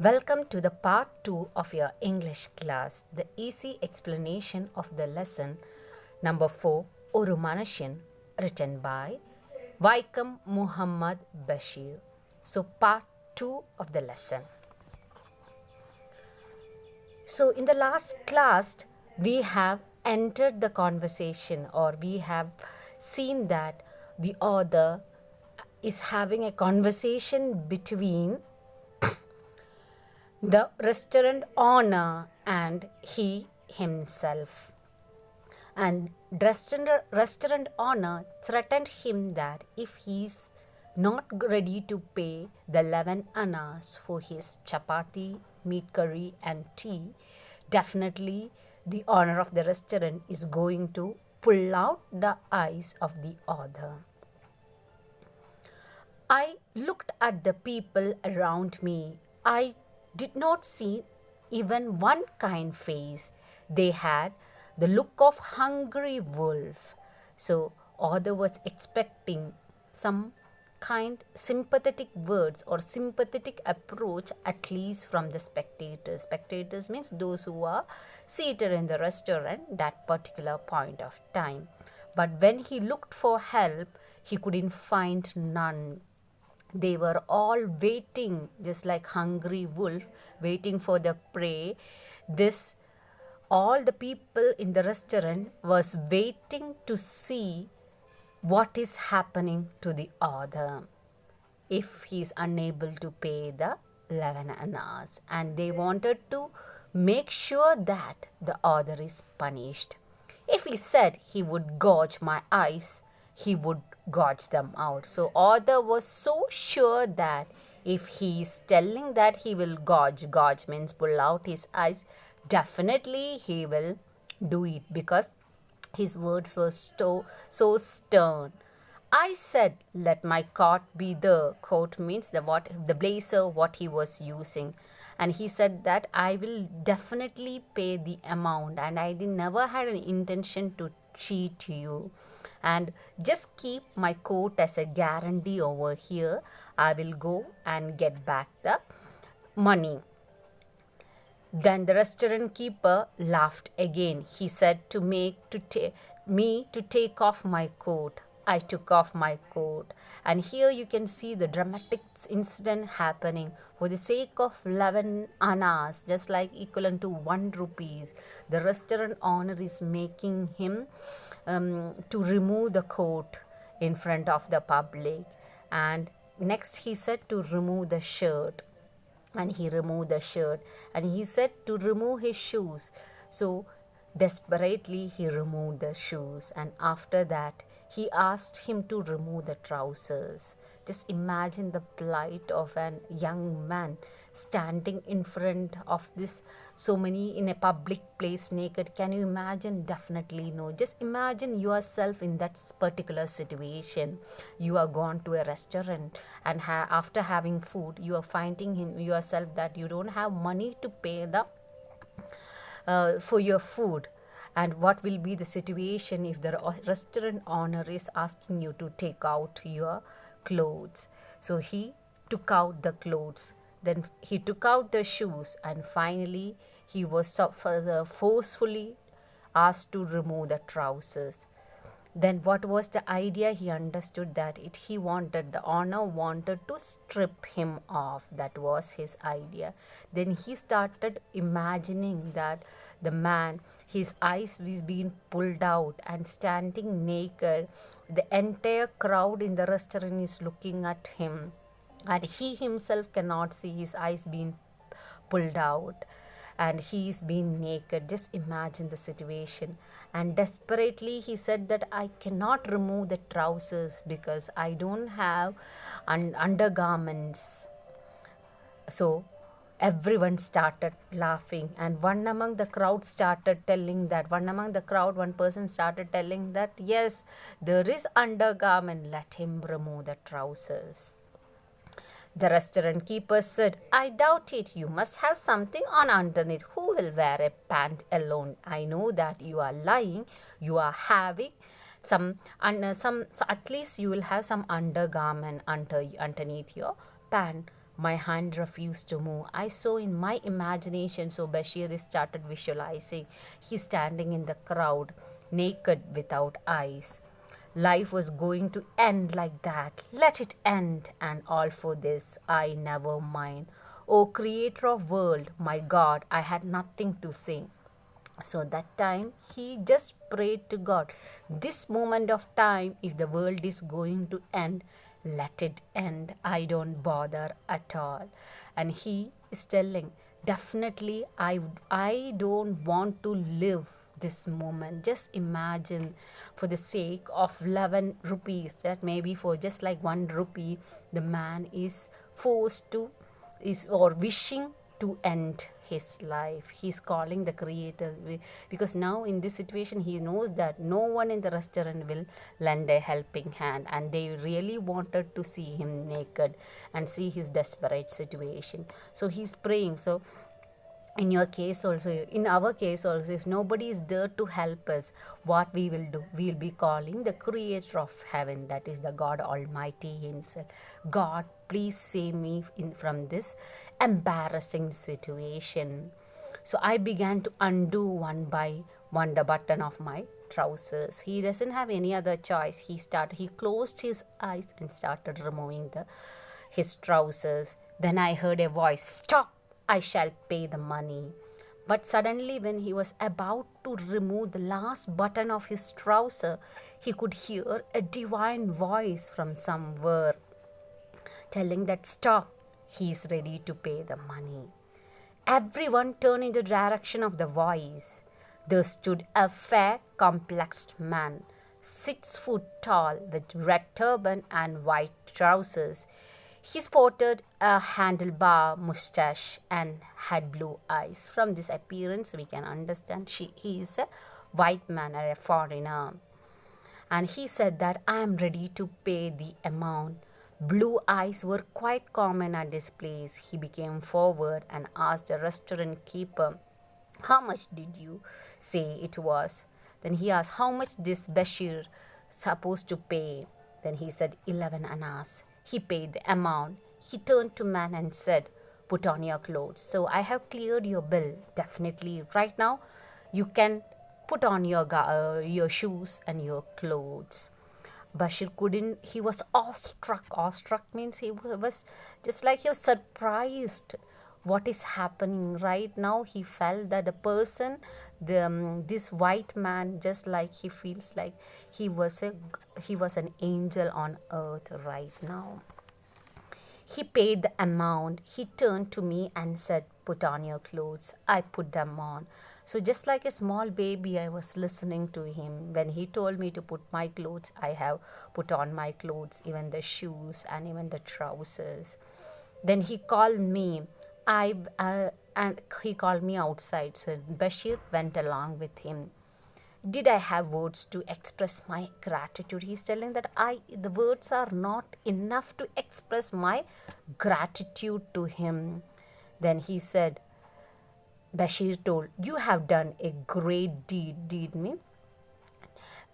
Welcome to the part 2 of your English class, the easy explanation of the lesson number 4, Oru Manasyan, written by Vaikam Muhammad Bashir. So, part 2 of the lesson. So, in the last class, we have entered the conversation, or we have seen that the author is having a conversation between the restaurant owner and he himself. And restaurant owner threatened him that if he's not ready to pay the 11 annas for his chapati, meat curry and tea, definitely the owner of the restaurant is going to pull out the eyes of the other. I looked at the people around me. I did not see even one kind face. They had the look of hungry wolf. So author was expecting some kind sympathetic words or sympathetic approach, at least from the spectators. Spectators means those who are seated in the restaurant that particular point of time. But when he looked for help, he couldn't find none. They were all waiting, just like hungry wolf waiting for the prey. All the people in the restaurant was waiting to see what is happening to the author if he is unable to pay the 11 annas, and they wanted to make sure that the author is punished. If he said he would gouge my eyes, he would gouge them out. So author was so sure that if he is telling that he will gouge means pull out his eyes, definitely he will do it, because his words were so stern. I said, let my coat be the coat means the blazer what he was using. And he said that I will definitely pay the amount, and I never had an intention to cheat you. And just keep my coat as a guarantee over here. I will go and get back the money. Then the restaurant keeper laughed again. He said to me to take off my coat. I took off my coat. And here you can see the dramatic incident happening. For the sake of 11 annas, just like equivalent to 1 rupees, the restaurant owner is making him to remove the coat in front of the public. And next he said to remove the shirt. And he removed the shirt. And he said to remove his shoes. So desperately he removed the shoes. And after that, he asked him to remove the trousers. Just imagine the plight of an young man standing in front of this so many in a public place naked. Can you imagine? Definitely no. Just imagine yourself in that particular situation. You are gone to a restaurant, and after having food, you are finding yourself that you don't have money to pay the for your food. And what will be the situation if the restaurant owner is asking you to take out your clothes? So he took out the clothes. Then he took out the shoes, and finally he was forcefully asked to remove the trousers. Then what was the idea? He understood that the owner wanted to strip him off. That was his idea. Then he started imagining that the man, his eyes was being pulled out and standing naked. The entire crowd in the restaurant is looking at him, and he himself cannot see his eyes being pulled out, and he is being naked. Just imagine the situation. And desperately he said that I cannot remove the trousers because I don't have undergarments. So everyone started laughing, and one person started telling that yes, there is undergarment, let him remove the trousers. The restaurant keeper said, I doubt it. You must have something on underneath. Who will wear a pant alone? I know that you are lying. You are having so at least you will have some undergarment underneath your pant. My hand refused to move. I saw in my imagination, so Bashir started visualizing. He's standing in the crowd, naked without eyes. Life was going to end like that. Let it end, and all for this I never mind. O creator of world, my God, I had nothing to say. So that time he just prayed to God, this moment of time, if the world is going to end, let it end. I don't bother at all. And he is telling, definitely I don't want to live this moment. Just imagine, for the sake of 11 rupees, that maybe for just like 1 rupee, the man is forced to is or wishing to end his life. He's calling the creator, because now in this situation he knows that no one in the restaurant will lend a helping hand, and they really wanted to see him naked and see his desperate situation. So he's praying. So in your case also, in our case also, if nobody is there to help us, what we will do, we will be calling the creator of heaven, that is the God Almighty himself. God, please save me from this embarrassing situation. So I began to undo one by one the button of my trousers. He doesn't have any other choice. He closed his eyes and started removing his trousers. Then I heard a voice, stop, I shall pay the money. But suddenly, when he was about to remove the last button of his trouser, he could hear a divine voice from somewhere telling that stop, he is ready to pay the money. Everyone turned in the direction of the voice. There stood a fair, complexed man, 6 foot tall, with red turban and white trousers. He sported a handlebar mustache and had blue eyes. From this appearance, we can understand he is a white man or a foreigner. And he said that I am ready to pay the amount. Blue eyes were quite common at this place. He became forward and asked the restaurant keeper, how much did you say it was? Then he asked, how much this Bashir supposed to pay? Then he said, 11 annas. He paid the amount. He turned to man and said, put on your clothes. So I have cleared your bill. Definitely right now you can put on your shoes and your clothes. Bashir couldn't, he was awestruck. Awestruck means he was just like he was surprised what is happening right now. He felt that the person, this white man, just like he feels like he was an angel on earth right now. He paid the amount. He turned to me and said, put on your clothes. I put them on. So just like a small baby, I was listening to him. When he told me to put my clothes, I have put on my clothes, even the shoes and even the trousers. Then he called me. And he called me outside. So Bashir went along with him. Did I have words to express my gratitude? He's telling that the words are not enough to express my gratitude to him. Then he said, Bashir told, you have done a great deed. Deed mean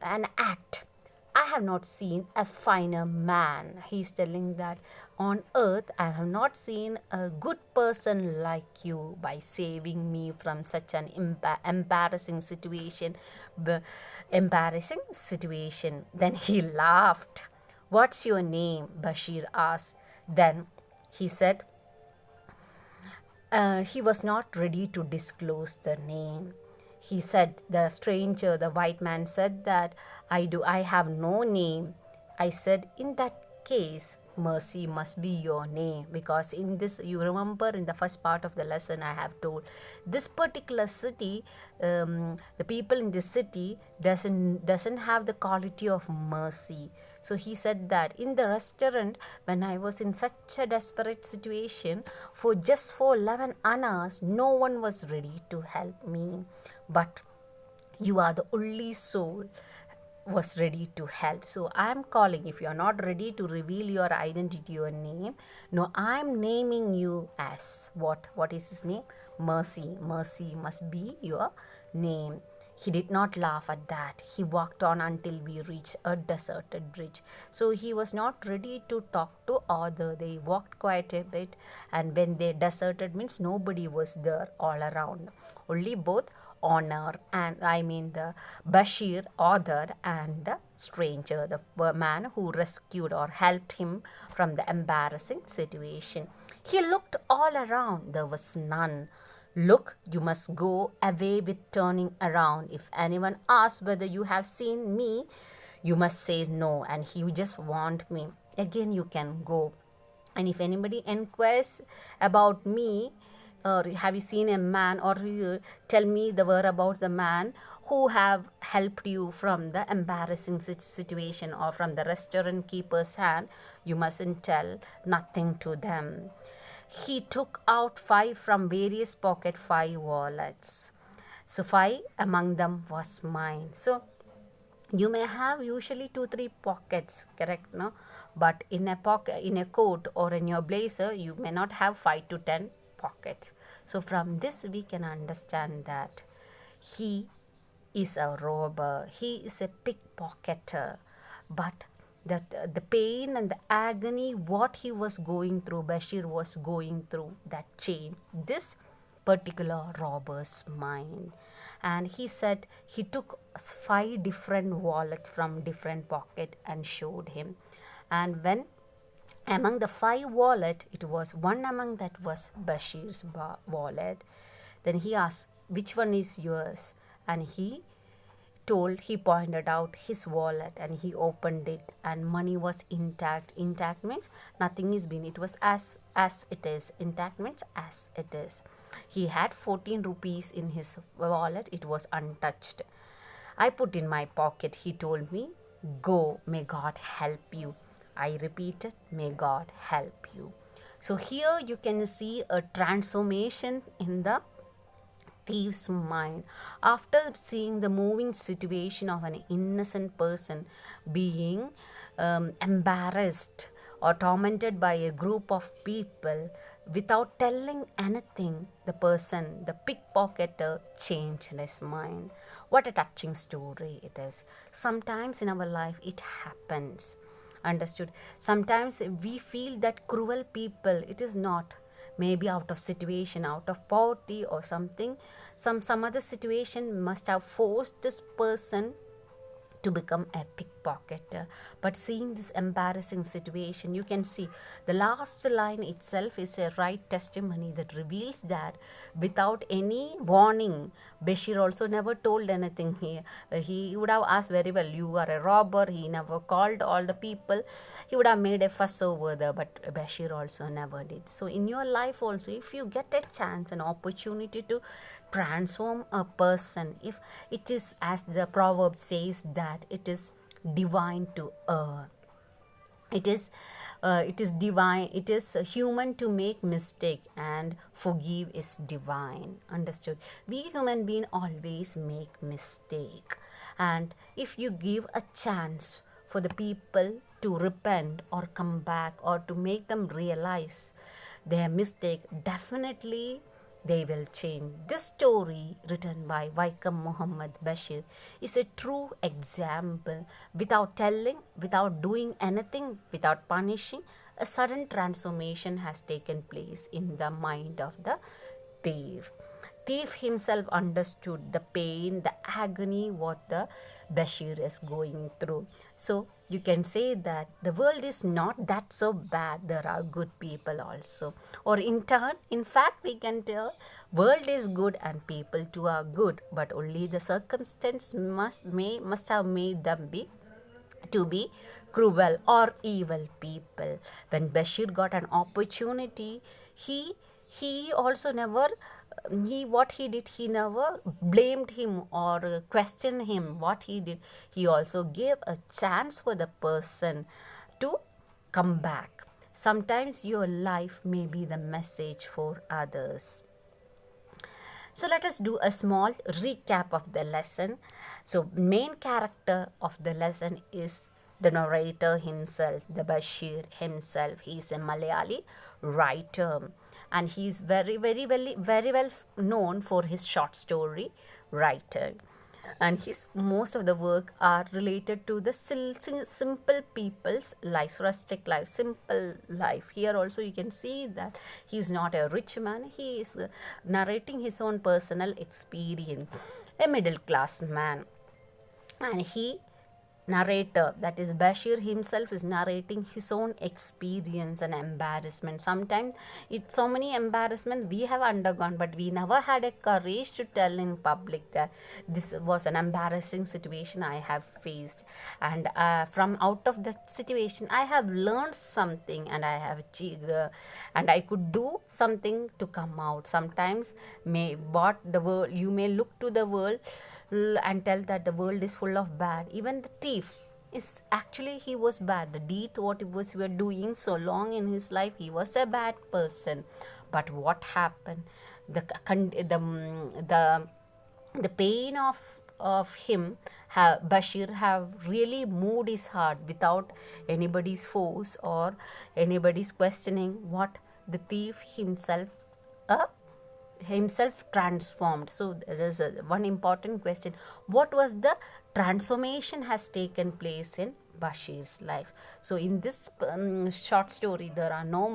an act. I have not seen a finer man. He's telling that on earth I have not seen a good person like you by saving me from such an embarrassing situation. Then he laughed. What's your name? Bashir asked. Then he said, he was not ready to disclose the name. He said, the white man said that I have no name. I said, in that case, Mercy must be your name, because in this, you remember in the first part of the lesson I have told, this particular city, the people in this city doesn't have the quality of mercy. So he said that in the restaurant, when I was in such a desperate situation, for 11 annas, no one was ready to help me. But you are the only soul was ready to help. So I am calling. If you are not ready to reveal your identity, your name, no, I am naming you as what is his name? Mercy. Mercy must be your name. He did not laugh at that. He walked on until we reached a deserted bridge. So he was not ready to talk to Arthur. They walked quite a bit, and when they deserted means nobody was there all around. Only both Honor and the Bashir, Arthur, and the stranger, the man who rescued or helped him from the embarrassing situation. He looked all around. There was none. Look, you must go away with turning around. If anyone asks whether you have seen me, you must say no, and he just warned me. Again, you can go. And if anybody inquires about me, or have you seen a man, or you tell me the whereabouts the man who have helped you from the embarrassing situation or from the restaurant keeper's hand, you mustn't tell nothing to them. He took out 5 from various pocket, 5 wallets. So 5 among them was mine. So you may have usually 2-3 pockets, correct, no? But in a pocket, in a coat or in your blazer, you may not have 5 to 10 pockets. So from this we can understand that he is a robber, he is a pickpocketer. But that the pain and the agony what he was going through, Bashir was going through, that changed this particular robber's mind. And he said he took 5 different wallets from different pocket and showed him. And when among the 5 wallet, it was one among that was Bashir's wallet. Then he asked, which one is yours? And he pointed out his wallet, and he opened it, and money was intact. Intact means nothing is been, it was as it is. Intact means as it is. He had 14 rupees in his wallet, it was untouched. I put in my pocket, he told me. Go, may God help you. I repeated, may God help you. So here you can see a transformation in the thief's mind after seeing the moving situation of an innocent person being embarrassed or tormented by a group of people. Without telling anything, the person, the pickpocketer, changed his mind. What a touching story it is. Sometimes in our life it happens. Understood? Sometimes we feel that cruel people, it is not. Maybe out of situation, out of poverty or something, some other situation must have forced this person to become a pickpocketer. But seeing this embarrassing situation, you can see the last line itself is a right testimony that reveals that without any warning, Bashir also never told anything here. He would have asked very well, you are a robber. He never called all the people. He would have made a fuss over there, but Bashir also never did. So in your life also, if you get a chance, an opportunity to transform a person, if it is, as the proverb says, that it is divine to err, it is divine, it is human to make mistake, and forgive is divine. Understood? We human being always make mistake, and if you give a chance for the people to repent or come back or to make them realize their mistake, definitely they will change. This story, written by Vaikom Muhammad Bashir, is a true example. Without telling, without doing anything, without punishing, a sudden transformation has taken place in the mind of the thief. Thief himself understood the pain, the agony what the Bashir is going through. So you can say that the world is not that so bad. There are good people also. Or in turn, in fact, we can tell world is good and people too are good. But only the circumstance must have made them to be cruel or evil people. When Bashir got an opportunity, he also never he never blamed him or questioned him what he did. He also gave a chance for the person to come back. Sometimes your life may be the message for others. So let us do a small recap of the lesson. So main character of the lesson is the narrator himself, the Bashir himself. He is a Malayali writer, and he is very well known for his short story writer. and his most of the work are related to the simple people's lives, rustic life, simple life. Here also you can see that he is not a rich man, he is narrating his own personal experience, a middle class man. And he narrator, that is Bashir himself, is narrating his own experience and embarrassment. Sometimes it's so many embarrassment we have undergone, but we never had a courage to tell in public that this was an embarrassing situation I have faced, and from out of the situation I have learned something, and I have achieved and I could do something to come out. Sometimes what the world, you may look to the world and tell that the world is full of bad. Even the thief is actually, he was bad. The deed what he was were doing so long in his life, he was a bad person. But what happened? The pain of him, Bashir have really moved his heart without anybody's force or anybody's questioning. What the thief himself transformed. So there's one important question: what was the transformation has taken place in Bashir's life? So in this short story, there are no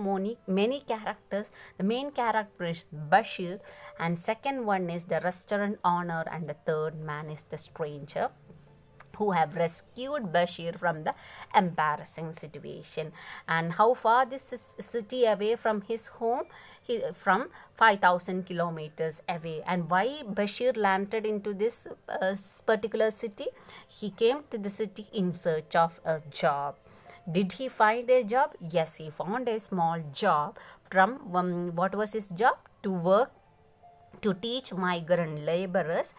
many characters. The main character is Bashir, and second one is the restaurant owner, and the third man is the stranger who have rescued Bashir from the embarrassing situation. And how far this is city away from his home? From 5,000 kilometers away. And why Bashir landed into this particular city? He came to the city in search of a job. Did he find a job? Yes, he found a small job. From what was his job? To work, to teach migrant laborers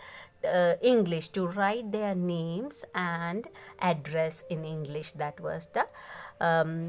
English, to write their names and address in English. That was the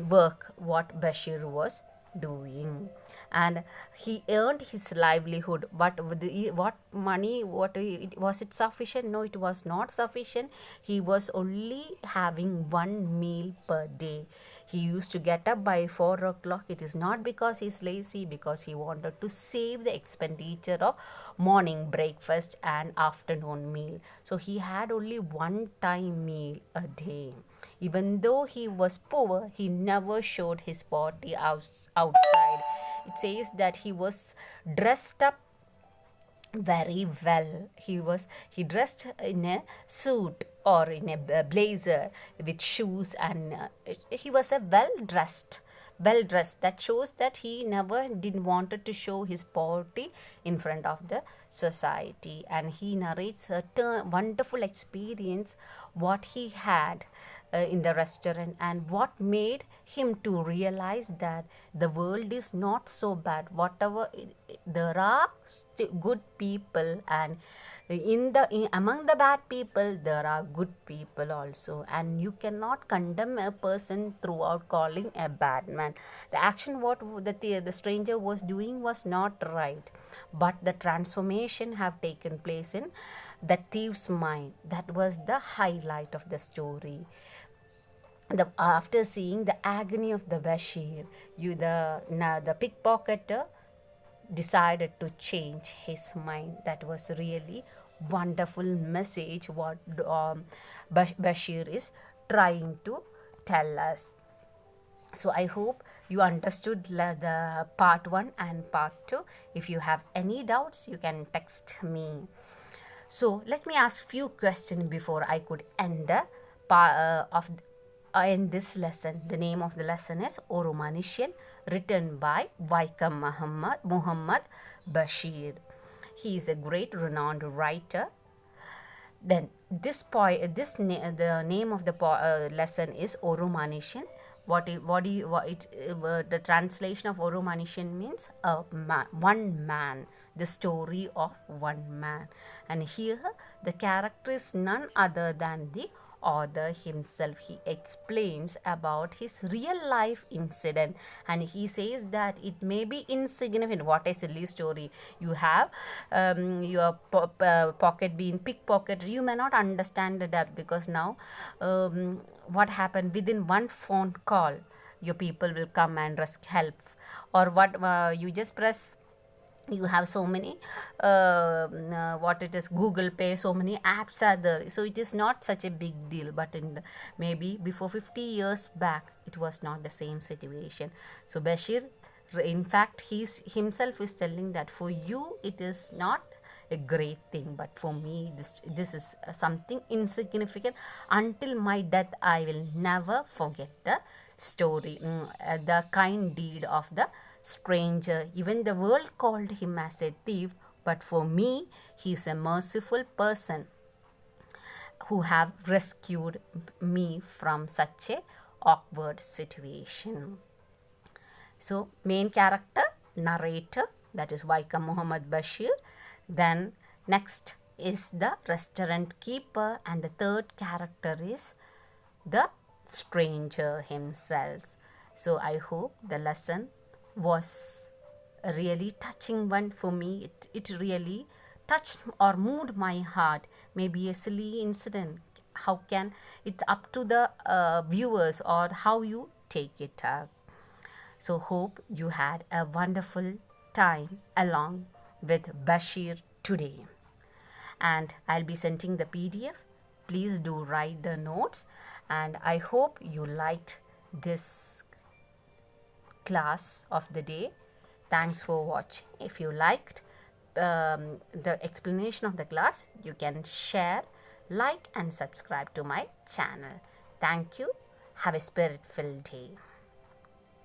work what Bashir was doing, and he earned his livelihood. But what money? Was it sufficient? No, it was not sufficient. He was only having one meal per day. He used to get up by 4 o'clock. It is not because he's lazy, because he wanted to save the expenditure of morning breakfast and afternoon meal. So he had only one time meal a day. Even though he was poor, he never showed his body outside. It says that he was dressed up very well. He dressed in a suit or in a blazer with shoes, and he was a well dressed. That shows that he never did wanted to show his poverty in front of the society. And he narrates a wonderful experience what he had in the restaurant, and what made him to realize that the world is not so bad. Whatever there are good people, and among the bad people there are good people also, and you cannot condemn a person throughout calling a bad man. The action what the stranger was doing was not right, but the transformation have taken place in the thief's mind. That was the highlight of the story. After seeing the agony of the Bashir, the pickpocketer decided to change his mind. That was really wonderful message what Bashir is trying to tell us. So I hope you understood the part 1 and part 2. If you have any doubts, you can text me. So let me ask few questions before I could end the in this lesson. The name of the lesson is Oru Manishan, written by Vaikam Muhammad Bashir. He is a great renowned writer. Then the name of the lesson is Oru Manishan. The translation of Oru Manishan means one man, the story of one man. And here the character is none other than the author himself. He explains about his real life incident, and he says that it may be insignificant. What a silly story. You have your pocket being pickpocketed. You may not understand that, because now what happened, within one phone call your people will come and help, or what you just press you have so many what it is, Google Pay, so many apps are there, so it is not such a big deal. But in the, maybe before 50 years back, it was not the same situation. So Bashir, in fact, he's himself is telling that for you it is not a great thing, but for me this is something insignificant. Until my death, I will never forget the story, the kind deed of the stranger. Even the world called him as a thief, but for me, he is a merciful person who have rescued me from such a awkward situation. So, main character, narrator, that is Vaikam Muhammad Bashir. Then next is the restaurant keeper, and the third character is the stranger himself. So I hope the lesson was a really touching one for me. It really touched or moved my heart. Maybe a silly incident. How can, it's up to the viewers or how you take it up. So hope you had a wonderful time along with Bashir today. And I'll be sending the PDF. Please do write the notes, and I hope you liked this class of the day. Thanks for watching. If you liked the explanation of the class, you can share, like and subscribe to my channel. Thank you. Have a spirit-filled day.